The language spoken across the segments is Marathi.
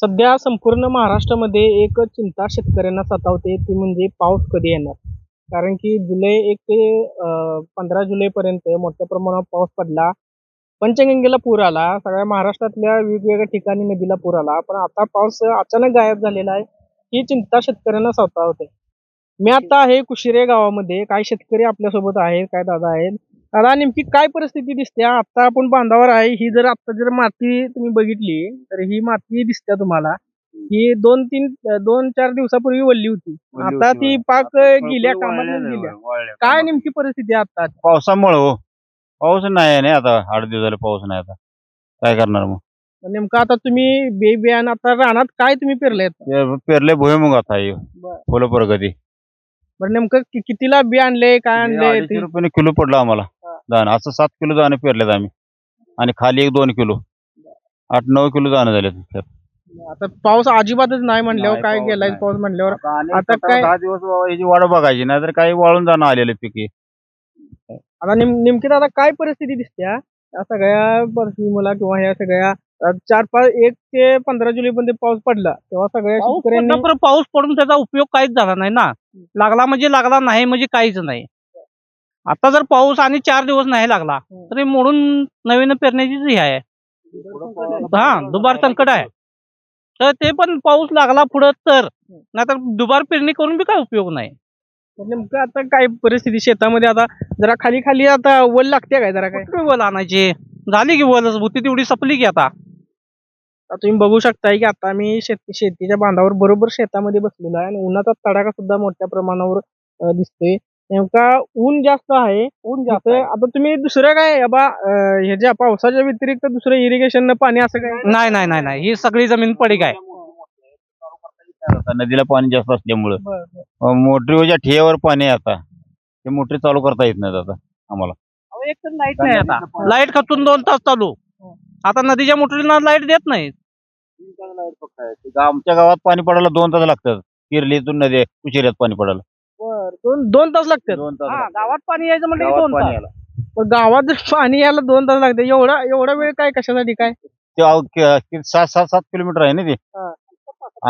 सध्या संपूर्ण महाराष्ट्रामध्ये एक चिंता शेतकऱ्यांना सतावते ती म्हणजे पाऊस कधी येणार. कारण की जुलै 1 ते 15 जुलैपर्यंत मोठ्या प्रमाणावर पाऊस पडला. पंचगंगेला पूर आला. सगळ्या महाराष्ट्रातल्या वेगवेगळ्या ठिकाणी नदीला पूर आला. पण आता पाऊस अचानक गायब झालेला आहे. ही चिंता शेतकऱ्यांना सतावते. मी आता आहे कुशिरे गावामध्ये. काही शेतकरी आपल्यासोबत आहेत, काही दादा आहेत. दादा नेमकी काय परिस्थिती दिसते? आता आपण बांधावर आहे. ही जर आता जर माती तुम्ही बघितली, तर ही माती दिसते तुम्हाला. ही 2-4 दिवसापूर्वी वल्ली होती. आता ती पाक गेल्या कामातून गेल्या. काय नेमकी परिस्थिती आहे आता? पावसामुळे हो. पाऊस नाही आहे ना आता 8 दिवस झाले पाऊस नाही आता. काय करणार मग? नेमकं आता तुम्ही बियाणं आता रानात काय तुम्ही पेरलंय आता? ते पेरले भुईमुग आता हे बरं. फुलं प्रगती. बरं नेमकं कितीला बी आणलंय, काय आणलंय? 250 रुपयाने किलो पडलं आम्हाला हा. दाणं. असं 7 किलो दाणे पेरलेत आम्ही आणि खाली 1-2 किलो 8-9 किलो दाणे झाले. आता पाऊस अजिबातच नाही म्हणल्यावर काय गेलाय पाऊस म्हणल्यावर आता काय 10 दिवस याची वाट बघायची नाहीतर काही वाळून जाणं आलेले पिके. आता नेमकी आता काय परिस्थिती दिसते या सगळ्या परिस्थितीमुळे किंवा ह्या सगळ्या 1 ते 15 जुलैपर्यंत पाऊस पडला तेव्हा सगळ्या शेतकऱ्यांनी पाऊस पडून त्याचा उपयोग काहीच झाला नाही ना. लागला म्हणजे लागला, नाही म्हणजे काहीच नाही. आता जर पाऊस आणि 4 दिवस नाही लागला तरी मोडून नवीन पेरण्याचीच हे आहे. दुबार संकट आहे. तर ते पण पाऊस लागला पुढं तर, नाहीतर दुबार पेरणी करून बी काय उपयोग नाही. नेमकं आता काय परिस्थिती शेतामध्ये आता जरा खाली खाली आता वल लागते काय जरा काय? कुठे वल आणायची? झाली की वल होती तेवढी संपली की आता. आता तुम्ही बघू शकताय की आता मी शेतीच्या बांधावर बरोबर शेतामध्ये बसलेलो आहे आणि उन्हाचा तडाखा सुद्धा मोठ्या प्रमाणावर दिसतोय. नेमका ऊन जास्त आहे. आता तुम्ही दुसरं काय ह्याच्या पावसाच्या व्यतिरिक्त दुसरं इरिगेशन पाणी असं काय? नाही नाही नाही नाही, ही सगळी जमीन पडीक आहे. आता नदीला पाणी जास्त असल्यामुळं बरं, बरं. मोटरीच्या ठेवर पाणी आहे आता. ते मोटरी चालू करता येत नाहीत आता आम्हाला. एक तर लाईट नाही आता. लाईट खचून 2 तास चालू. आता नदीच्या मोटरीला लाईट देत नाही. आमच्या गावात पाणी पडायला 2 तास लागतात. किर्लीतून नदी कुशिऱ्यात पाणी पडायला बरं, दोन तास लागतात. 2 तास हा, लागतात. गावात पाणी यायचं म्हणजे गावात 2 पाणी तास. यायला. पण गावात जर पाणी यायला 2 तास लागते एवढा वेळ काय कशासाठी काय? ते 7 किलोमीटर आहे ना ते हा.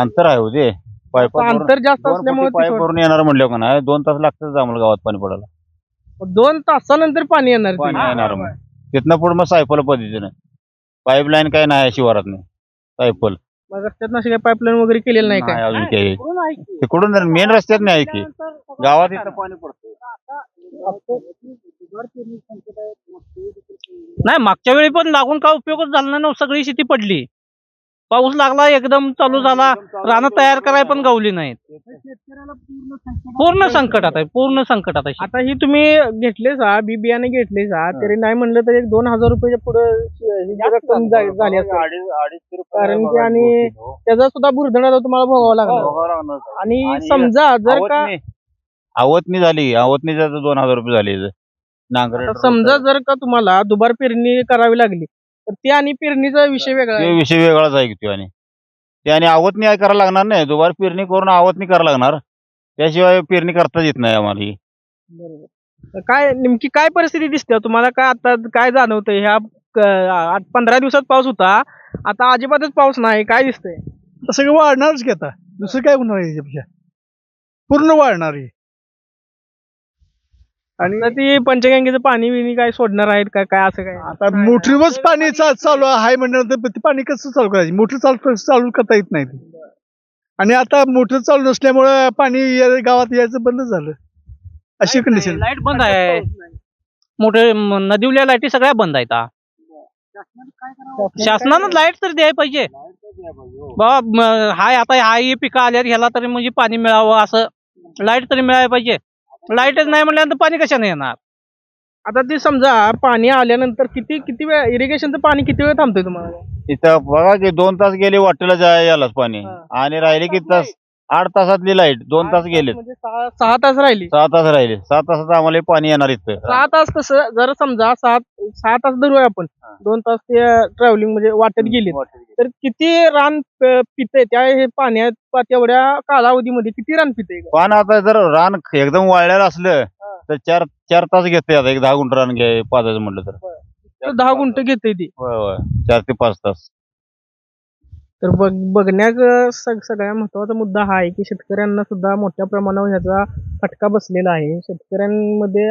अंतर आहे हो ते. पाईप अंतर जास्त असल्यामुळे पाईप भरून येणार म्हणलं का नाही 2 तास लागतात आम्हाला गावात पाणी पडायला. 2 तासानंतर पाणी येणार ते. पाणी येणार मग तिथनं पुढे मग सायपल पद्धतीनं पाईपलाईन काय नाही शिवारात नाही सायपल मग रस्त्यात अशी काय पाईपलाईन वगैरे केलेलं नाही नाही काय? अजून काही पुढून आहे की. तिकडून मेन रस्त्यात नाही की गावात इथं पाणी पडतं. नाही, मागच्या वेळी पण लागून काय उपयोगच झाला नाही ना. सगळी शेती पडली. पाऊस लागला एकदम चालू झाला, रानं तयार करायला पण गावली नाहीत. पूर्ण संकटात आहे, पूर्ण संकटात आहे. आता ही तुम्ही घेतले बी बियाणे घेतले तरी नाही म्हणलं तर 1-2 हजार रुपयाच्या पुढे रक्कम झाली असेल. 250 कारण की आणि त्याचा सुद्धा बुरधणा तुम्हाला भोगावा लागला. आणि समजा जर का आवतनी झाली आवतनी 2,000 रुपये झाले नांगर. आता समजा जर का तुम्हाला दुबार पेरणी करावी लागली तर ती आणि पेरणीचा विषय वेगळा ते आहे. विषय वेगळाच आहे की तो. आणि ते आणि आवतनी काय करायला लागणार नाही. दुबार पेरणी करून आवतनी करायला लागणार. त्याशिवाय पेरणी करताच येत नाही आम्हाला ही. बरोबर. तर काय नेमकी काय परिस्थिती दिसते तुम्हाला? काय आता काय जाणवतंय? 15 दिवसात पाऊस होता, आता अजिबातच पाऊस नाही. काय दिसतंय? सगळं वाढणारच की आता. दुसरं काय होणार आहे याच्यापेक्षा? पूर्ण वाढणार आहे. आणि ती पंचगंगेचं पाणी बिणी काय सोडणार आहेत का काय असं काय? आता मोटरीवरच पाणी चालू आहे म्हणल्यानंतर ते पाणी कसं चालू करायचं? मोटर चालू करता येत नाही ते. आणि आता मोटर चालू नसल्यामुळे पाणी गावात यायचं बंद झालं. अशी कंडिशन. लाईट बंद आहे. मोठे नदीवल्या लाईटी सगळ्या बंद आहेत. शासनानं लाईट तर द्यायला पाहिजे. बाबा हाय आता हाय पिकं आल्यात ह्याला तरी म्हणजे पाणी मिळावं, असं लाईट तरी मिळायला पाहिजे. लाईटच नाही म्हणल्यानंतर पाणी कशाने येणार? आता ते समजा पाणी आल्यानंतर किती वेळ इरिगेशनचं पाणी किती वेळ थांबतंय तुम्हाला? इथं बघा की 2 तास गेले वाटेला यायलाच पाणी. हा. आणि राहिले किती तास? 8 तासातली लाईट 2 तास गेले. म्हणजे 6 तास राहिली. 6 तास राहिले. 6 तासात आम्हाला हे पाणी येणार इथं. 6 तास कसं जर समजा 6 तास धरूया आपण, 2 तास ते ट्रॅव्हलिंग म्हणजे वाटत गेली तर किती रान पिते त्या हे पाण्यात तेवढ्या कालावधीमध्ये किती रान पिते? पण आता जर रान एकदम वाळलेलं असलं तर 4 तास घेते. आता एक 10 गुंठ रान घ्याय पाजायचं म्हटलं तर 10 गुंठ घेते ती. होय 4 ते 5 तास. तर बघण्यात सगळ्यात महत्वाचा मुद्दा हा आहे की शेतकऱ्यांना सुद्धा मोठ्या प्रमाणावर ह्याचा फटका बसलेला आहे. शेतकऱ्यांमध्ये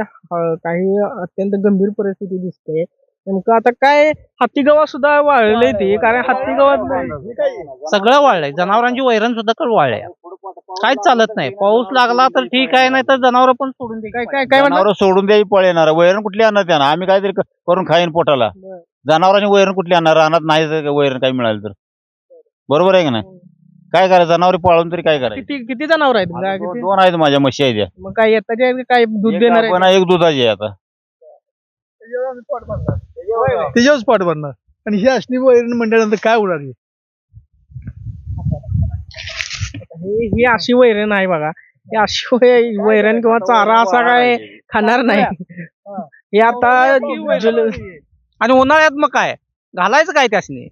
काही अत्यंत गंभीर परिस्थिती दिसते. नेमकं आता काय हत्ती गवत सुद्धा वाळलंय ते, कारण हत्ती गवत सगळं वाळलंय, जनावरांची वैरण सुद्धा वाळलंय, काहीच चालत नाही. पाऊस लागला तर ठीक आहे, नाही तर जनावर पण सोडून दे. काय काय काय म्हणणार? जनावर सोडून द्यायची पळ येणार, वैरण कुठली आणणार त्यांना, आम्ही काहीतरी करून खाईन पोटाला. जनावरांची वैरण कुठली आणणार, रानात नाही जर वैरण काही मिळालं तर, बरोबर आहे की नाही? काय करायचं, जनावर पाळून तरी काय करायचं? किती किती जनावर आहेत गाय किती? दोन आहेत माझ्या म्हशी आहेत त्या. मग काय येताचे आहेत का काय दूध एक देणार आहे? गाभण आहे, एक दुधाची आहे आता. त्याच्यावरच पाठ भरणार. आणि ही असली वैरण म्हणल्यानंतर काय होणार आहे? ही अशी वैरण आहे बघा, ही अशी वैरण किंवा चारा असा काय खाणार नाही. हे आता आणि उन्हाळ्यात मग काय घालायचं काय त्यासनी,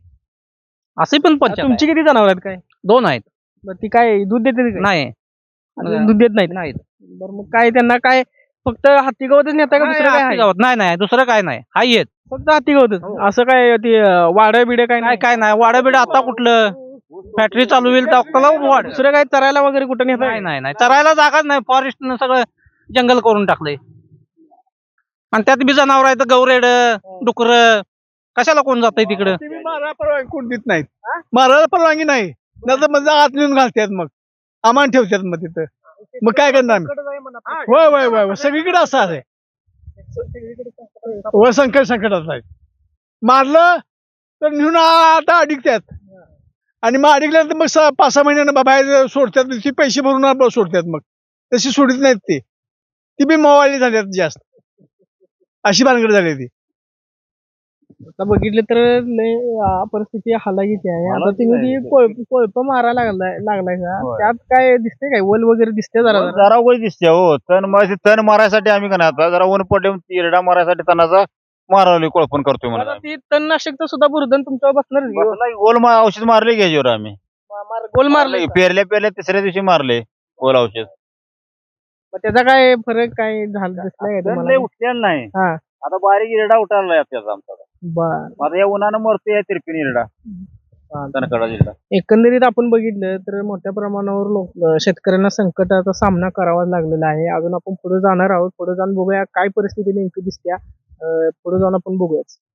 असे पण पंचायत तुमची किती जनावर आहेत काय? 2 आहेत. मग ती काय दूध देते काय? नाही दूध देत नाहीत. नाहीत. बरं मग काय त्यांना काय फक्त हत्ती गवतच नेता का दुसरं काय आहे? नाही नाही दुसरं काय नाही, हाय येत फक्त हत्ती गवतच? असं काय ते वाडं बिडे काय काय नाही? काय नाही. वाडबिड आता कुठलं फॅक्टरी चालू होईल त्याला वाढ. दुसरं काय चरायला वगैरे कुठं नेता? नाही नाही नाही, चरायला जागाच नाही. फॉरेस्टनं सगळं जंगल करून टाकलंय, आणि त्यात बी जनावर आहेत, गवरेड डुकर, कशाला कोण जातंय तिकडं? तुम्ही मारायला परवानगी कोण देत नाहीत. मारायला परवानगी नाही, नंतर म्हणजे आत नेऊन घालतात, मग आम्हाला ठेवतात मग तिथं. मग काय करणार आम्ही? होय होय होय, सगळीकडे असं आहे. होय, संकट असं आहे. मारलं तर नेऊन आता अडकतात, आणि मग अडकल्यानंतर मग 5-6 महिन्यानं बाहेर सोडतात. ती पैसे भरून सोडतात, मग तशी सोडित नाहीत ते. ती बी मोवाली झाल्यात जास्त, अशी भानगड झाली ती. आता बघितलं तर लय परिस्थिती हालाकीची आहे. आता तुम्ही ती कोळप मारायला लागलाय का? होय. त्यात काय दिसते काय वल वगैरे दिसते जरा जरा? जरा वय दिसते हो. तण मारायसाठी आम्ही का नाही, आता जरा ऊन पडले इरडा मारायसाठी तणाचा मारवली कोळपण करतोय आता मला. ती तणनाशक सुद्धा बुरधन तुमच्यावर बसणार गोल औषध मारले घ्यायच्यावर आम्ही. गोल मारले का? पेरल्या तिसऱ्या दिवशी मारले गोल औषध. मग त्याचा काय फरक काय झाला दिसलाय का तुम्हाला? उठलेला नाही, हा. आता बारीक इरडा उठायला त्याचा आमचा. बर. आता या उन्हानं मरतोय या तिरपीन इरडा, तणकडा जिल्हा. एकंदरीत आपण बघितलं तर मोठ्या प्रमाणावर शेतकऱ्यांना संकटाचा सामना करावा लागलेला आहे. अजून आपण पुढे जाणार आहोत. पुढे जाऊन बघूया काय परिस्थिती नेमकी दिसत्या. पुढे जाऊन आपण बघूयाच.